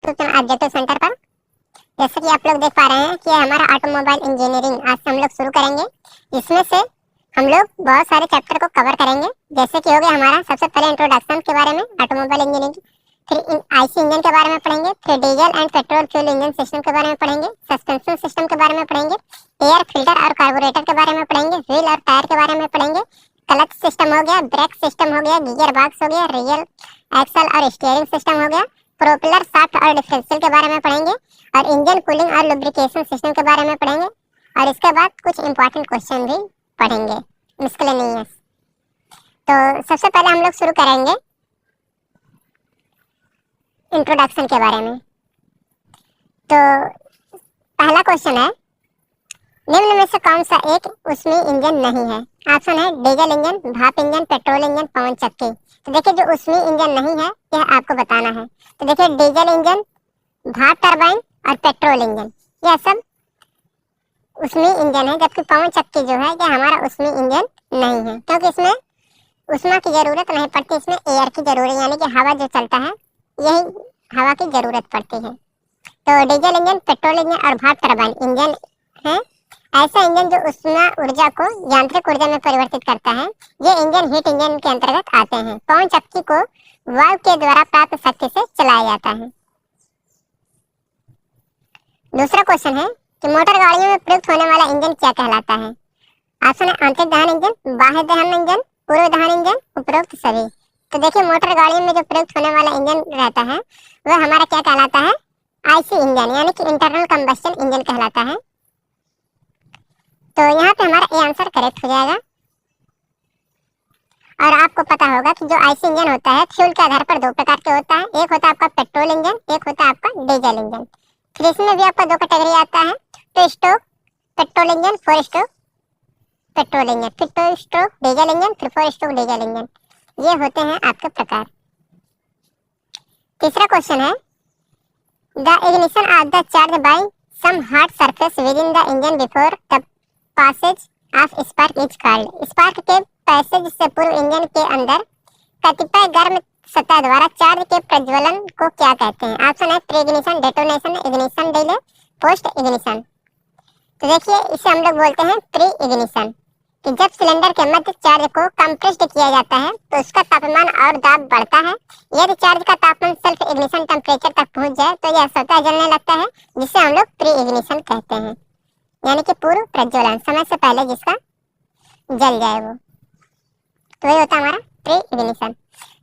Objective centre पर। जैसे कि आप लोग देख पा रहे हैं कि हमारा ऑटोमोबाइल इंजीनियरिंग आज से हम लोग शुरू करेंगे। इसमें से हम लोग बहुत सारे चैप्टर को कवर करेंगे। जैसे कि हो गया हमारा सबसे पहले इंट्रोडक्शन के बारे में ऑटोमोबाइल इंजीनियरिंग, फिर आईसी इंजन के बारे में पढ़ेंगे, फिर diesel and petrol fuel engine system के बारे में पढ़ेंगे, सस्पेंशन सिस्टम के बारे में पढ़ेंगे, एयर फिल्टर और कार्बोरेटर के बारे में पढ़ेंगे, व्हील और टायर के बारे में पढ़ेंगे, क्लच सिस्टम हो गया, ब्रेक सिस्टम हो गया, गियर बॉक्स हो गया, रियल एक्सल और स्टीयरिंग सिस्टम हो गया, प्रोपेलर शाफ्ट और डिफरेंशियल के बारे में पढ़ेंगे, और इंजन कूलिंग और लुब्रिकेशन सिस्टम के बारे में पढ़ेंगे। और इसके बाद कुछ इंपॉर्टेंट क्वेश्चन भी पढ़ेंगे मिसलेनियस। तो सबसे पहले हम लोग शुरू करेंगे इंट्रोडक्शन के बारे में। तो पहला क्वेश्चन है, निम्न में से कौन सा एक उसमें इंजन नहीं है? ऑप्शन है डीजल इंजन, भाप इंजन, पेट्रोल इंजन, पवन चक्की। तो देखिए जो उसमें इंजन नहीं है यह आपको बताना है। तो देखिए डीजल इंजन, भाप टरबाइन और पेट्रोल इंजन यह सब उसमें इंजन है, जबकि पवन चक्की जो है यह हमारा उसमें इंजन नहीं है, क्योंकि इसमें उष्मा की जरूरत नहीं पड़ती, इसमें एयर की जरूरत यानी कि हवा जो चलता है यही हवा की जरूरत पड़ती है। तो डीजल इंजन, पेट्रोल इंजन और भाप टरबाइन इंजन है ऐसा इंजन जो उष्मा ऊर्जा को यांत्रिक ऊर्जा में परिवर्तित करता है। ये इंजन हीट इंजन के अंतर्गत आते हैं। पवन चक्की को वायु के द्वारा प्राप्त शक्ति से चलाया जाता है। दूसरा क्वेश्चन है कि मोटर गाड़ियों में प्रयुक्त होने वाला इंजन क्या कहलाता है? ऑप्शन है आंतरिक दहन इंजन, बाह्य दहन इंजन, पूर्व दहन इंजन, उपरोक्त सभी। तो देखिए मोटर गाड़ियों में जो प्रयुक्त होने वाला इंजन रहता है वह हमारा क्या कहलाता है? आईसी इंजन यानी कि इंटरनल कंबस्शन इंजन कहलाता है। तो यहाँ पे हमारा ए आंसर करेक्ट हो जाएगा। और आपको पता होगा कि जो आईसी इंजन होता है फ्यूल के आधार पर दो प्रकार के होता है, एक होता है आपका पेट्रोल इंजन, एक होता है आपका डीजल इंजन। फिर इसमें भी आपका दो कैटेगरी आता है, two stroke petrol engine, four stroke petrol engine, फिर टू स्ट्रोक डीजल इंजन, फिर फोर स्ट्रोक डीजल इंजन। ये होते हैं आपके प्रकार। तीसरा क्वेश्चन है, the ignition of the charge by some hot surface within the engine before the passage of spark is called. Spark के पैसेज से पूर्व इंजन के अंदर कतिपय गर्म सतह द्वारा चार्ज के प्रज्वलन को क्या कहते हैं? ऑप्शन है pre ignition, detonation, ignition delay, post ignition. तो देखिए इसे हम लोग बोलते हैं प्री इग्निशन, कि जब सिलेंडर के मध्य चार्ज को कंप्रेस्ड किया जाता है तो उसका तापमान और दाब बढ़ता है। यदि चार्ज का तापमान सेल्फ इग्निशन टेम्परेचर तक पहुंच जाए तो यह स्वतः जलने लगता है, जिसे हम लोग प्री इग्निशन कहते हैं, यानी कि पूर्व प्रज्वलन, समय से पहले जिसका जल जाए वो। तो ये होता है हमारा प्री इग्निशन।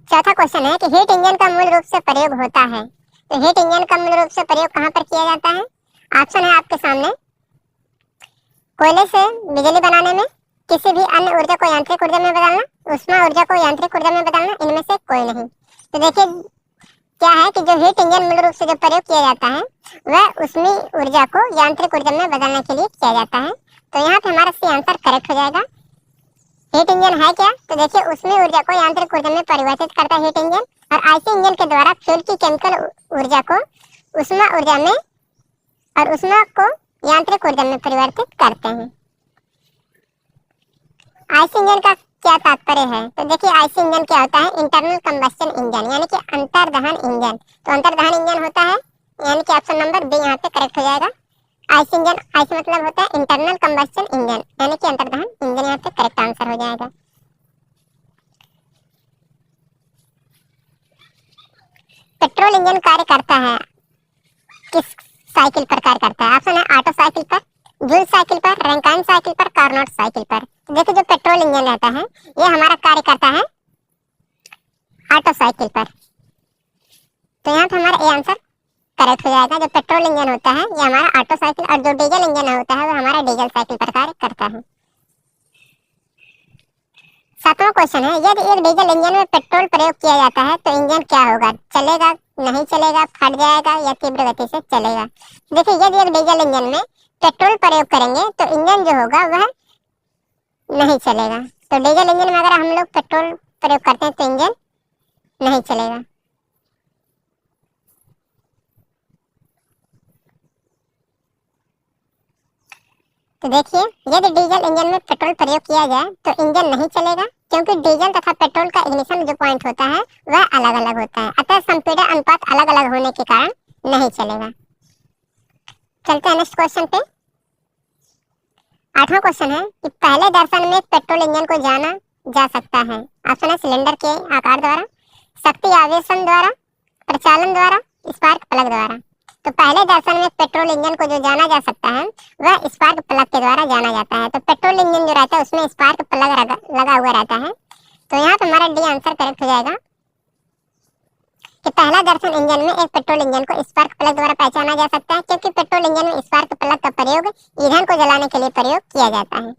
चौथा क्वेश्चन है कि हीट इंजन का मूल रूप से प्रयोग होता है। तो हीट इंजन का मूल रूप से प्रयोग कहाँ पर किया जाता है? ऑप्शन है आपके सामने, कोयले से बिजली बनाने में, किसी भी अन्य ऊर्जा को यांत्रिक ऊर्जा में बदलना, उष्मा ऊर्जा को यांत्रिक ऊर्जा में बदलना, इनमें से कोई नहीं। तो देखिए क्या है कि जो हीट इंजन मूल रूप से जो प्रयोग किया जाता है वह उष्मी ऊर्जा को यांत्रिक ऊर्जा में बदलने के लिए किया जाता है। तो यहाँ पे हमारा सी आंसर करेक्ट हो जाएगा। हीट इंजन है क्या? तो देखिए उष्मी ऊर्जा को यांत्रिक ऊर्जा में परिवर्तित करता है हीट इंजन, और आईसी इंजन के द्वारा फ्यूल की केमिकल ऊर्जा को उष्मा ऊर्जा में और उष्मा को यांत्रिक ऊर्जा में परिवर्तित करते हैं। आईसी इंजन का क्या तात्पर्य है? तो देखिए आईसी इंजन क्या होता है? इंटरनल कंबस्शन इंजन यानी कि अंतर्दहन इंजन। तो अंतर्दहन इंजन होता है यानी कि ऑप्शन नंबर बी यहाँ पे करेक्ट हो जाएगा। आईसी इंजन, आईसी मतलब होता है इंटरनल कंबस्शन इंजन यानी कि अंतर्दहन इंजन, यहाँ पे करेक्ट आंसर हो जाएगा। पेट्रोल इंजन कार्य करता है किस साइकिल पर कार्य करता है? ऑप्शन है ऑटो साइकिल पर, जूल साइकिल पर, रैंकाइन साइकिल पर, कार्नोट साइकिल पर। तो देखिए जो पेट्रोल इंजन रहता है ये हमारा कार्य करता है ऑटो साइकिल पर। तो यहाँ पे हमारा ए आंसर करेक्ट हो जाएगा। जो पेट्रोल इंजन होता है ये हमारा ऑटो साइकिल, और जो डीजल इंजन होता है वो हमारा डीजल साइकिल पर कार्य करता है। सातवां क्वेश्चन है, यदि एक डीजल इंजन में पेट्रोल प्रयोग किया जाता है तो इंजन क्या होगा? चलेगा, नहीं चलेगा, फट जाएगा या तीव्र गति से चलेगा? देखिए यदि एक डीजल इंजन में पेट्रोल प्रयोग करेंगे तो इंजन जो होगा वह नहीं चलेगा। तो डीजल इंजन में अगर हम लोग पेट्रोल प्रयोग करते हैं तो इंजन नहीं चलेगा। तो देखिए यदि डीजल इंजन में पेट्रोल प्रयोग किया जाए तो इंजन नहीं चलेगा, क्योंकि डीजल तथा पेट्रोल का इग्निशन जो पॉइंट होता है वह अलग अलग होता है। अतः संपीड़न अनुपात अलग अलग होने के कारण नहीं चलेगा। चलते हैं नेक्स्ट क्वेश्चन पे। 8वां क्वेश्चन है कि पहले दर्शन में पेट्रोल इंजन को जाना जा सकता है। ऑप्शन है सिलेंडर के आकार द्वारा, शक्ति आवेशन द्वारा, प्रचालन द्वारा, स्पार्क प्लग द्वारा। तो पहले दर्शन में पेट्रोल इंजन को जो जाना जा सकता है वह स्पार्क प्लग के द्वारा जाना जाता है। तो पेट्रोल इंजन जो रहता है उसमें स्पार्क प्लग लगा हुआ रहता है। तो यहाँ पे हमारा डी आंसर करेक्ट हो जाएगा कि पहला दर्शन इंजन में एक पेट्रोल इंजन को स्पार्क प्लग द्वारा पहचाना जा सकता है, क्योंकि पेट्रोल इंजन में स्पार्क प्लग का प्रयोग ईंधन को जलाने के लिए प्रयोग किया जाता है।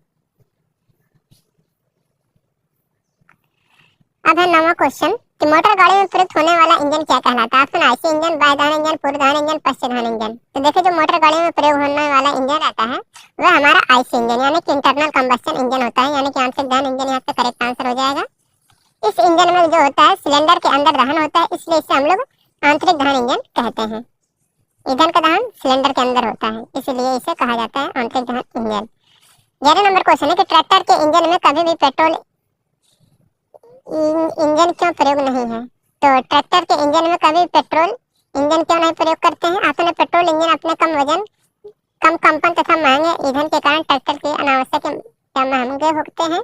अब है 9वां क्वेश्चन कि मोटर गाड़ी में प्रयुक्त होने वाला इंजन क्या कहलाता है। ऑप्शन आईसी इंजन, बाह्य दहन इंजन, पूर्व दहन इंजन, पश्च दहन इंजन। तो देखिए जो मोटर गाड़ी में प्रयोग होने वाला इंजन रहता है वह हमारा आईसी इंजन यानी कि इंटरनल कंबस्शन इंजन होता है, यानी कि आंतरिक दहन इंजन यहाँ पे करेक्ट आंसर हो जाएगा। इस इंजन में जो होता है सिलेंडर के अंदर दहन होता है, इसलिए इसे हम लोग आंतरिक दहन इंजन कहते हैं। ईंधन का दहन सिलेंडर के अंदर होता है, इसलिए इसे कहा जाता है आंतरिक दहन इंजन। 11 नंबर क्वेश्चन है कि ट्रैक्टर के इंजन में कभी भी पेट्रोल इंजन क्यों प्रयोग नहीं है। तो ट्रैक्टर के इंजन में कभी पेट्रोल इंजन क्यों नहीं प्रयोग करते हैं। ऑप्शन है पेट्रोल इंजन अपने कम वजन, कम कंपन तथा महंगे ईंधन के कारण ट्रैक्टर के अनावश्यक या महंगे होते हैं।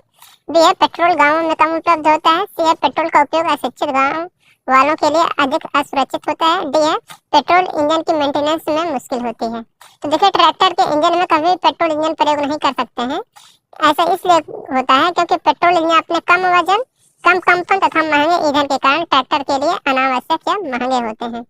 बी है पेट्रोल गांवों में कम उपलब्ध होता है। सी है पेट्रोल का उपयोग अशिक्षित गांव वालों के लिए अधिक असुरक्षित होता है। डी है पेट्रोल इंजन की मेंटेनेंस में मुश्किल होती है। तो देखिए ट्रैक्टर के इंजन में कभी पेट्रोल इंजन प्रयोग नहीं कर सकते हैं। ऐसा इसलिए होता है क्योंकि पेट्रोल इंजन अपने कम वजन, कम कंपन तथा महंगे ईंधन के कारण ट्रैक्टर के लिए अनावश्यक या महंगे होते हैं।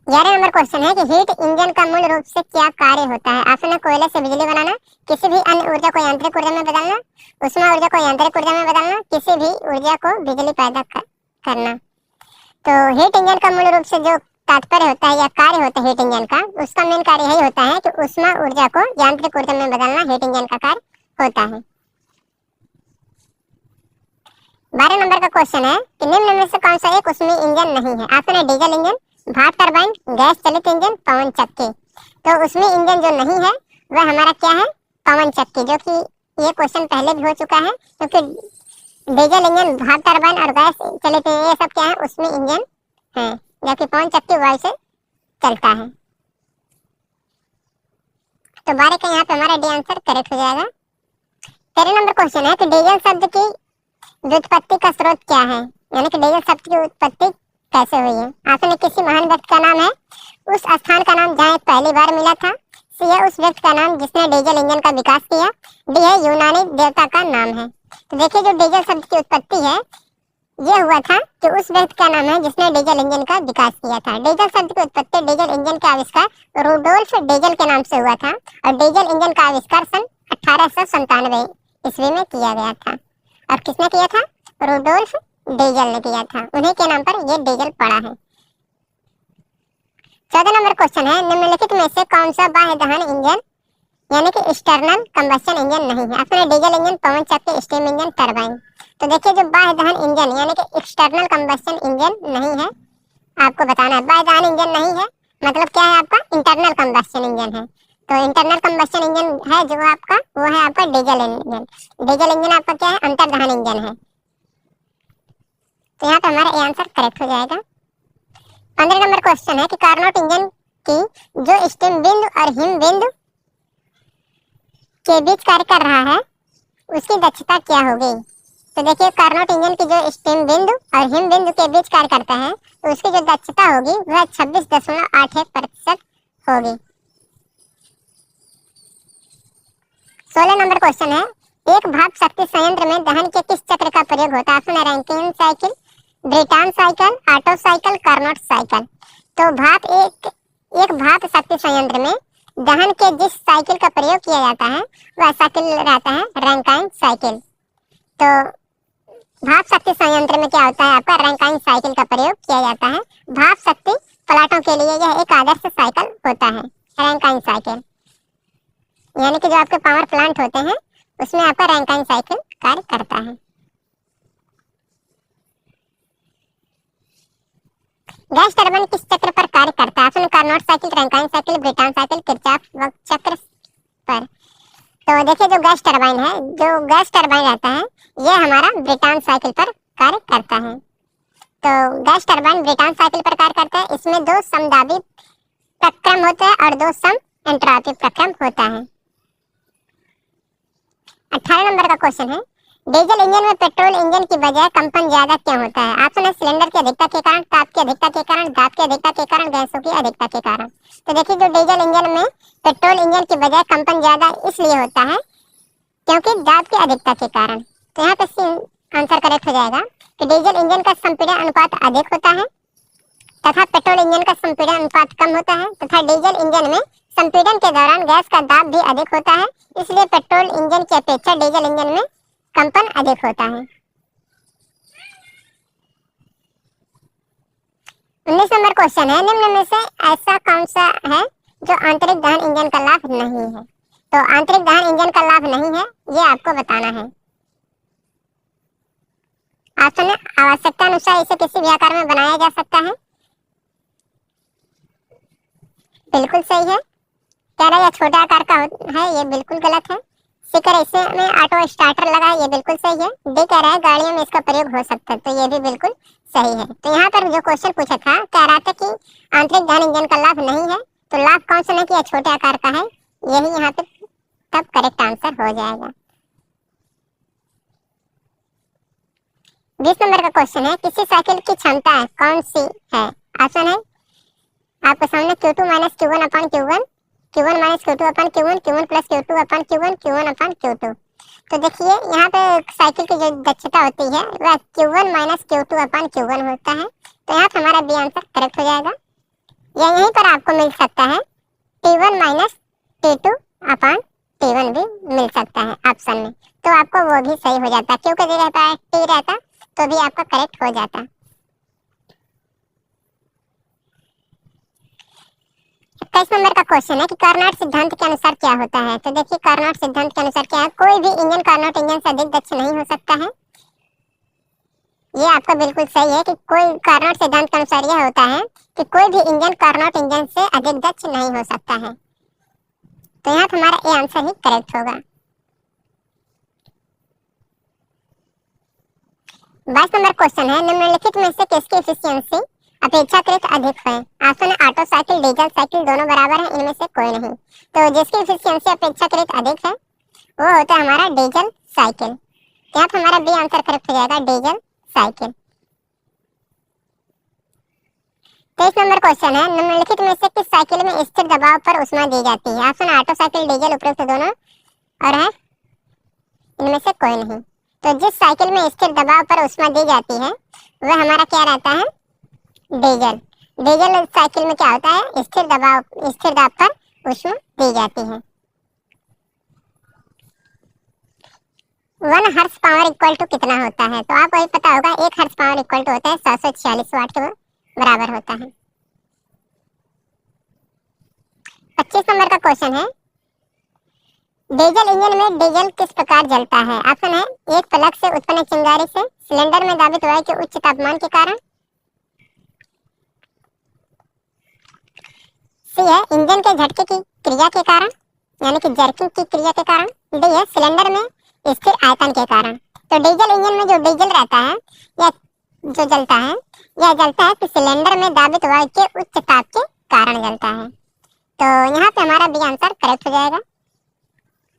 11 नंबर क्वेश्चन है कि हीट इंजन का मूल रूप से क्या कार्य होता है। ऑप्शन है कोयले से बिजली बनाना, किसी भी अन्य ऊर्जा को यांत्रिक ऊर्जा में बदलना, उष्मा ऊर्जा को यांत्रिक ऊर्जा में बदलना, किसी भी ऊर्जा को बिजली पैदा करना। तो हीट इंजन का मूल रूप से जो तात्पर्य होता है या कार्य होता है हीट इंजन का, उसका मेन कार्य यही होता है कि उष्मा ऊर्जा को यांत्रिक ऊर्जा में बदलना हीट इंजन का कार्य होता है। 12 नंबर का क्वेश्चन है कि निम्न में से कौन सा एक उसमें इंजन नहीं है। ऑप्शन है डीजल इंजन, भाप टरबाइन, गैस चलित इंजन, पवन चक्की। तो उसमें इंजन जो नहीं है वह हमारा क्या है, पवन चक्की, जो कि ये क्वेश्चन पहले भी हो चुका है, क्योंकि डीजल इंजन, भाप टरबाइन और गैस चलित ये सब क्या है उसमें इंजन है, जबकि पवन चक्की वायु से चलता है। तो 12 का यहाँ पे हमारा डी आंसर करेक्ट हो जाएगा। 13 नंबर क्वेश्चन है कि डीजल शब्द की व्युत्पत्ति का स्रोत क्या है, यानी कि डीजल शब्द की उत्पत्ति कैसे हुई है। ऑप्शन है किसी महान व्यक्ति का नाम है, उस स्थान का नाम जहाँ पहली बार मिला था। सी है उस व्यक्ति का नाम जिसने डीजल इंजन का विकास किया। डी है यूनानी देवता का नाम है। तो देखिए जो डीजल शब्द की उत्पत्ति है ये हुआ था कि उस व्यक्ति का नाम है जिसने डीजल इंजन का विकास किया था। डीजल शब्द की उत्पत्ति डीजल इंजन का आविष्कार रूडोल्फ डीजल के नाम से हुआ था और डीजल इंजन का आविष्कार सन 1897 ईस्वी में किया गया था। और किसने किया था, रूडोल्फ डीजल ने किया था, उन्हीं के नाम पर ये डीजल पड़ा है। 14 नंबर क्वेश्चन है निम्नलिखित में से कौन सा बाह्य दहन इंजन यानी कि एक्सटर्नल कंबस्शन इंजन नहीं है। अपने डीजल इंजन, पवन चक्की, स्टीम इंजन, टरबाइन। तो देखिए जो बाह्य दहन इंजन यानी कि एक्सटर्नल कंबस्शन इंजन नहीं है, आपको बताना है। बाह्य दहन इंजन नहीं है मतलब क्या है, आपका इंटरनल कंबस्शन इंजन है। तो इंटरनल कंबस्शन इंजन है जो आपका, वो है आपका डीजल इंजन। डीजल इंजन आपका क्या है, अंतर्दहन इंजन है। तो यहाँ पे हमारा आंसर करेक्ट हो जाएगा। 15 नंबर क्वेश्चन है कि कार्नोट इंजन की जो स्टीम बिंदु और हिम बिंदु के बीच कार्य कर रहा है उसकी दक्षता क्या होगी। तो देखिए कार्नोट इंजन की जो स्टीम बिंदु और हिम बिंदु के बीच कार्य करता है तो उसकी जो दक्षता होगी वह 26.81% होगी। 16 नंबर क्वेश्चन है एक भाप शक्ति संयंत्र में दहन के किस चक्र का प्रयोग होता है। ऑप्शन है Rankine cycle, Bretton cycle, auto cycle, Carnot cycle. तो एक भाप शक्ति संयंत्र में दहन के जिस साइकिल का प्रयोग किया जाता है वह साइकिल रहता है रैंकाइन साइकिल। तो भाप शक्ति संयंत्र में क्या होता है, आपका रैंकाइन साइकिल का प्रयोग किया जाता है। भाप शक्ति प्लांटों के लिए यह एक आदर्श साइकिल होता है, रैंकाइन साइकिल। यानी कि जो आपके पावर प्लांट होते हैं उसमें आपका रैंकाइन साइकिल कार्य करता है। गैस टरबाइन किस चक्र पर कार्य करता है। Option Carnot cycle, Rankine cycle, Bretton cycle, Kirchhoff चक्र पर। तो देखिए जो गैस टरबाइन है, जो गैस टरबाइन रहता है ये हमारा ब्रिटान साइकिल पर कार्य करता है। तो गैस टरबाइन ब्रेटॉन साइकिल पर कार्य करता है। इसमें 2 समदाबी प्रक्रम होते हैं और 2 सम एंट्रोपी प्रक्रम होता है। 18 नंबर का क्वेश्चन है, डीजल इंजन में पेट्रोल इंजन की बजाय कंपन ज्यादा क्यों होता है? ऑप्शन है सिलेंडर की अधिकता के कारण, ताप की अधिकता के कारण, दाब की अधिकता के कारण, गैसों की अधिकता के कारण। तो देखिए, जो डीजल इंजन में पेट्रोल इंजन की बजाय कंपन ज्यादा इसलिए होता है क्योंकि दाब की अधिकता के कारण। तो यहाँ पे आंसर करेक्ट हो जाएगा कि डीजल इंजन का संपीड़न अनुपात अधिक होता है तथा पेट्रोल इंजन का संपीड़न अनुपात कम होता है, तथा डीजल इंजन में संपीड़न के दौरान गैस का दाब भी अधिक होता है, इसलिए पेट्रोल इंजन की अपेक्षा डीजल इंजन में कंपन अधिक होता है। 19 नंबर क्वेश्चन है, निम्न में से ऐसा कौन सा है जो आंतरिक दहन इंजन का लाभ नहीं है? तो आंतरिक दहन इंजन का लाभ नहीं है, ये आपको बताना है। ऑप्शन है आवश्यकता अनुसार इसे किसी भी आकार में बनाया जा सकता है, बिल्कुल सही है। कह रहा है छोटे आकार का है, ये बिल्कुल गलत है। सी कह रहा है इसमें ऑटो स्टार्टर लगा है, ये बिल्कुल सही है। डी कह रहा है गाड़ियों में इसका प्रयोग हो सकता है, तो ये भी बिल्कुल सही है। तो यहाँ पर जो क्वेश्चन पूछा था, कह रहा था कि आंतरिक दहन इंजन का लाभ नहीं है, तो लाभ कौन सा नहीं किया, छोटे आकार का है, यही यहाँ पे तब करेक्ट आंसर हो जाएगा। 20 नंबर का क्वेश्चन है, किसी साइकिल की क्षमता कौन सी है? ऑप्शन है आपके सामने Q2 माइनस Q1 अपन Q1, Q1 माइनस Q2 अपन Q1, Q1 प्लस Q2 अपन Q1, Q1 अपन Q2। तो देखिए यहाँ पे साइकिल की जो दक्षता होती है वह Q1 माइनस Q2 अपन Q1 होता है। तो यहाँ पे हमारा बी आंसर करेक्ट हो जाएगा। या यहीं पर आपको मिल सकता है T1 माइनस T2 अपन T1 भी मिल सकता है ऑप्शन में, तो आपको वो भी सही हो जाता। क्यों की जगह पर T रहता तो भी आपका करेक्ट हो जाता। 21 नंबर का क्वेश्चन है कि कार्नोट सिद्धांत के अनुसार क्या होता है? तो देखिए कार्नोट सिद्धांत के अनुसार क्या है, कोई भी इंजन कार्नोट इंजन से अधिक दक्ष नहीं हो सकता है। ये आपका बिल्कुल सही है कि कोई कार्नोट सिद्धांत के अनुसार यह होता है कि कोई भी इंजन कार्नोट इंजन से अधिक दक्ष नहीं हो सकता है। तो यहाँ हमारा ए आंसर ही करेक्ट होगा। 22 नंबर क्वेश्चन है, निम्नलिखित में से किसकी एफिशिएंसी अपेक्षाकृत अधिक है? ऑप्शन है ऑटो साइकिल, डीजल साइकिल, दोनों बराबर है, इनमें से कोई नहीं। तो जिसकी एफिशिएंसी अपेक्षाकृत अधिक है वो होता है हमारा डीजल साइकिल। तो यहाँ हमारा बी आंसर करेक्ट हो जाएगा, डीजल साइकिल। 23 नंबर क्वेश्चन है, निम्नलिखित में से किस साइकिल में स्थिर दबाव पर ऊष्मा दी जाती है? ऑप्शन ऑटो साइकिल, डीजल, उपरोक्त दोनों और है इनमें से कोई नहीं। तो जिस साइकिल में स्थिर दबाव पर ऊष्मा दी जाती है वह हमारा क्या रहता है, डीजल। डीजल साइकिल में क्या होता है, स्थिर दाब पर ऊष्मा दी जाती है। 1 हर्स पावर इक्वल टू कितना होता है? तो आपको ही पता होगा, 1 हर्स पावर इक्वल टू होता है 746 वाट के बराबर होता है। 25 नंबर का क्वेश्चन है, डीजल इंजन में डीजल किस प्रकार जलता है? ऑप्शन है एक प्लग से उत्पन्न चिंगारी से, सिलेंडर में दाबित वायु के उच्च तापमान के कारण, सी है इंजन के झटके की क्रिया के कारण यानी कि जर्किंग की क्रिया के कारण, डी है सिलेंडर में स्थिर आयतन के कारण। तो डीजल इंजन में जो डीजल रहता है या जो जलता है यह जलता है कि सिलेंडर में दाबित वायु के उच्च ताप के कारण जलता है। तो यहाँ पे हमारा बी आंसर करेक्ट हो जाएगा।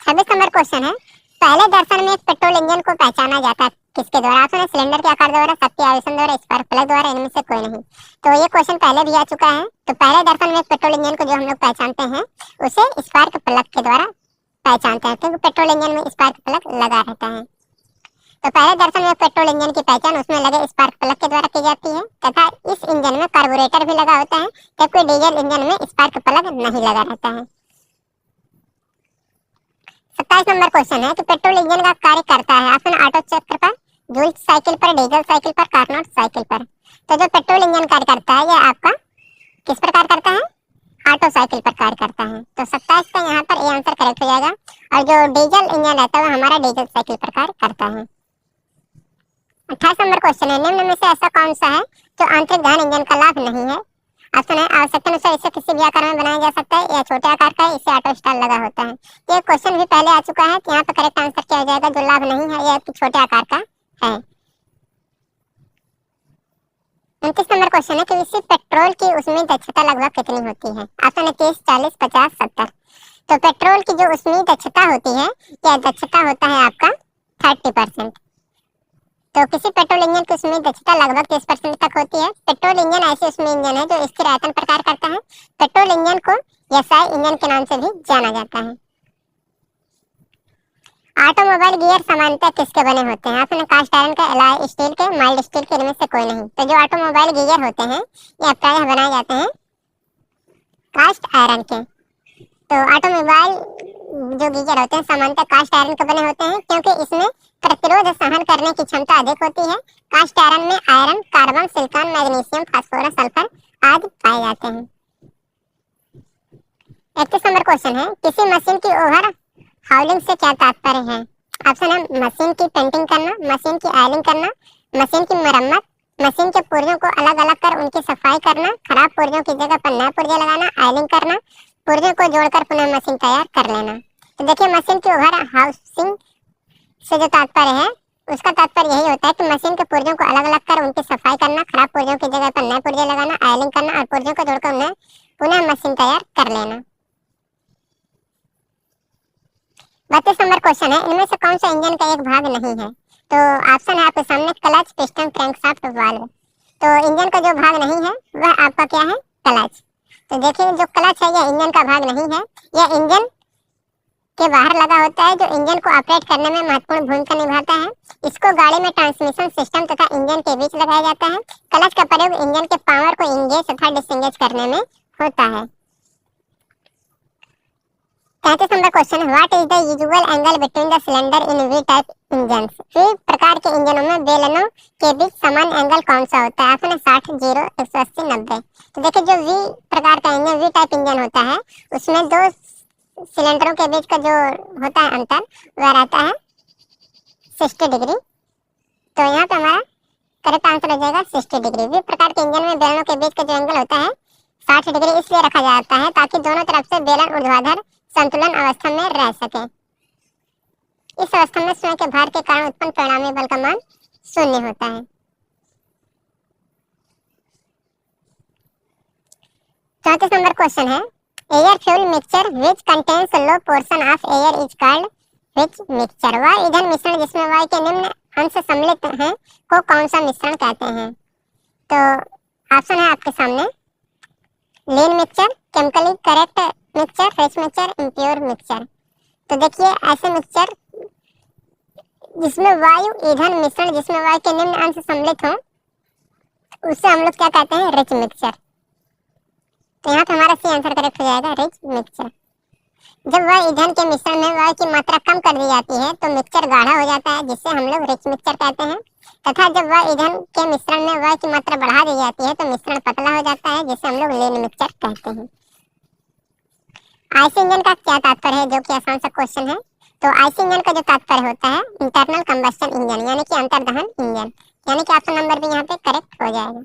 26 नंबर क्वेश्चन है, पहले दर्शन में एक पेट्रोल इंजन को पहचाना जाता है किसके द्वारा? ऑप्शन है सिलेंडर के आकार द्वारा, शक्ति आवेशन द्वारा, स्पार्क प्लग द्वारा, इनमें से कोई नहीं। तो ये क्वेश्चन पहले भी आ चुका है। तो पहले दर्शन में एक पेट्रोल इंजन को जो हम लोग पहचानते हैं उसे स्पार्क प्लग के द्वारा पहचानते हैं, क्योंकि पेट्रोल इंजन में स्पार्क प्लग लगा रहता है। तो पहले दर्शन में पेट्रोल इंजन की पहचान उसमें लगे स्पार्क प्लग के द्वारा की जाती है तथा इस इंजन में कार्बोरेटर भी लगा होता है, जबकि डीजल इंजन में स्पार्क प्लग नहीं लगा रहता है। 27 नंबर क्वेश्चन है कि पेट्रोल इंजन का कार्य करता है। ऑप्शन ऑटो चक्र पर, जूल साइकिल पर, डीजल साइकिल पर, कार्नोट साइकिल पर। तो जो पेट्रोल इंजन कार्य करता है यह आपका किस पर कार्य करता है, ऑटो साइकिल पर कार्य करता है। तो 27 का यहाँ पर ए आंसर करेक्ट हो जाएगा। और जो डीजल इंजन रहता है वो हमारा डीजल साइकिल पर कार्य करता है। 28 नंबर क्वेश्चन है, निम्न में से ऐसा कौन सा है जो आंतरिक दहन इंजन का लाभ नहीं है? ऑप्शन है आवश्यकता अनुसार इसे किसी भी आकार में बनाया जा सकता है, या छोटे आकार का है, इसे ऑटो स्टार लगा होता है। ये क्वेश्चन भी पहले आ चुका है, तो यहाँ पे करेक्ट आंसर क्या हो जाएगा, जो लाभ नहीं है यह छोटे आकार का है। 29 नंबर क्वेश्चन है कि किसी पेट्रोल की उसमें दक्षता लगभग कितनी होती है? ऑप्शन है 30, 40, 50, 70। तो पेट्रोल की जो उसमें दक्षता होती है, यह दक्षता होता है आपका 30%। तो किसी पेट्रोल इंजन की उसमें दक्षता लगभग 30% तक होती है। पेट्रोल इंजन ऐसे उसमें इंजन है जो स्थिर आयतन प्रकार करता है। पेट्रोल इंजन को एसआई इंजन के नाम से भी जाना जाता है। ऑटोमोबाइल गियर सामान्यतः किसके बने होते हैं? आपने कास्ट आयरन के, एलॉय स्टील के, माइल्ड स्टील के, इनमें से कोई नहीं। तो जो ऑटोमोबाइल गियर होते हैं ये प्रायः बनाए जाते हैं कास्ट आयरन के। तो ऑटोमोबाइल जो गीजर होते हैं सामान्यतः कास्ट आयरन के बने होते हैं क्योंकि इसमें प्रतिरोध सहन करने की क्षमता अधिक होती है। कास्ट आयरन में iron, carbon, silicon, magnesium, phosphorus, sulphur आदि पाए जाते हैं। 31 नंबर क्वेश्चन है किसी मशीन की ओवर हाउलिंग से क्या तात्पर्य है? ऑप्शन है मशीन की पेंटिंग करना, मशीन की आयलिंग करना, मशीन की मरम्मत, मशीन के पुर्जों को अलग अलग कर उनकी सफाई करना, खराब पुर्जों की जगह पर नए पुर्जे लगाना, आयलिंग करना, पुर्जों को जोड़कर पुनः मशीन तैयार कर लेना। तो देखिए मशीन की ओवर हाउसिंग से जो तात्पर्य है उसका तात्पर्य यही होता है कि मशीन के पुर्जों को अलग अलग कर उनकी सफाई करना, खराब पुर्जों की जगह पर नए पुर्जे लगाना, आयलिंग करना और पुर्जों को जोड़कर उन्हें पुनः मशीन तैयार कर लेना। 32 नंबर क्वेश्चन है इनमें से कौन सा इंजन का एक भाग नहीं है? तो ऑप्शन है आपके सामने क्लच, पिस्टन, क्रैंकशाफ्ट, वाल्व। तो इंजन का जो भाग नहीं है वह आपका क्या है? क्लच। तो देखिए जो क्लच है यह इंजन का भाग नहीं है, यह इंजन के बाहर लगा होता है जो इंजन को ऑपरेट करने में महत्वपूर्ण भूमिका निभाता है। इसको गाड़ी में ट्रांसमिशन सिस्टम तथा इंजन के बीच लगाया जाता है। क्लच का प्रयोग इंजन के पावर को इंगेज तथा डिसएंगेज करने में होता है। 33 number question what is the usual angle between the cylinder in V type engine? V प्रकार के इंजनों में बेलनों के बीच समान एंगल कौन सा होता है? ऑप्शन है 60, 0, 180, 90। तो देखिए जो वी प्रकार का इंजन, वी टाइप इंजन होता है उसमें दो सिलेंडरों के बीच का जो होता है अंतर वह रहता है 60 डिग्री। तो यहाँ पे हमारा करेक्ट आंसर हो जाएगा 60 डिग्री। वी प्रकार के इंजन में बेलनों के बीच का जो एंगल होता है 60 डिग्री इसलिए रखा जाता है ताकि दोनों तरफ से बेलन ऊर्ध्वाधर संतुलन अवस्था में रह सके। इस अवस्था में स्वयं के भार के कारण उत्पन्न परिणामी बल का मान 0 होता है। 34 नंबर क्वेश्चन है air fuel mixture which contains low portion of air is called which mixture? वायु ईंधन मिश्रण जिसमें वायु के निम्न अंश सम्मिलित हैं को कौन सा मिश्रण कहते हैं? तो ऑप्शन है आपके सामने lean mixture, chemically correct mixture, fresh mixture, impure mixture. तो देखिए ऐसे मिक्सचर जिसमें वायु ईंधन मिश्रण जिसमें वायु के निम्न अंश सम्मिलित हो उससे हम लोग क्या कहते हैं? Rich mixture. तो यहाँ पे हमारा सी आंसर करेक्ट हो जाएगा रिच मिक्सचर। जब वायु ईंधन के मिश्रण में वायु की मात्रा कम कर दी जाती है तो मिक्सचर गाढ़ा हो जाता है जिससे हम लोग रिच मिक्सचर कहते हैं, तथा जब वायु ईंधन के मिश्रण में वायु की मात्रा बढ़ा दी जाती है तो मिश्रण पतला हो जाता है जिसे हम लोग लीन मिक्सचर कहते हैं। आईसी इंजन का क्या तात्पर्य है जो कि आसान सा क्वेश्चन है? तो आईसी इंजन का जो तात्पर्य होता है इंटरनल कंबस्टन इंजन यानी कि अंतर्दहन इंजन, यानी कि ऑप्शन नंबर भी यहाँ पे करेक्ट हो जाएगा।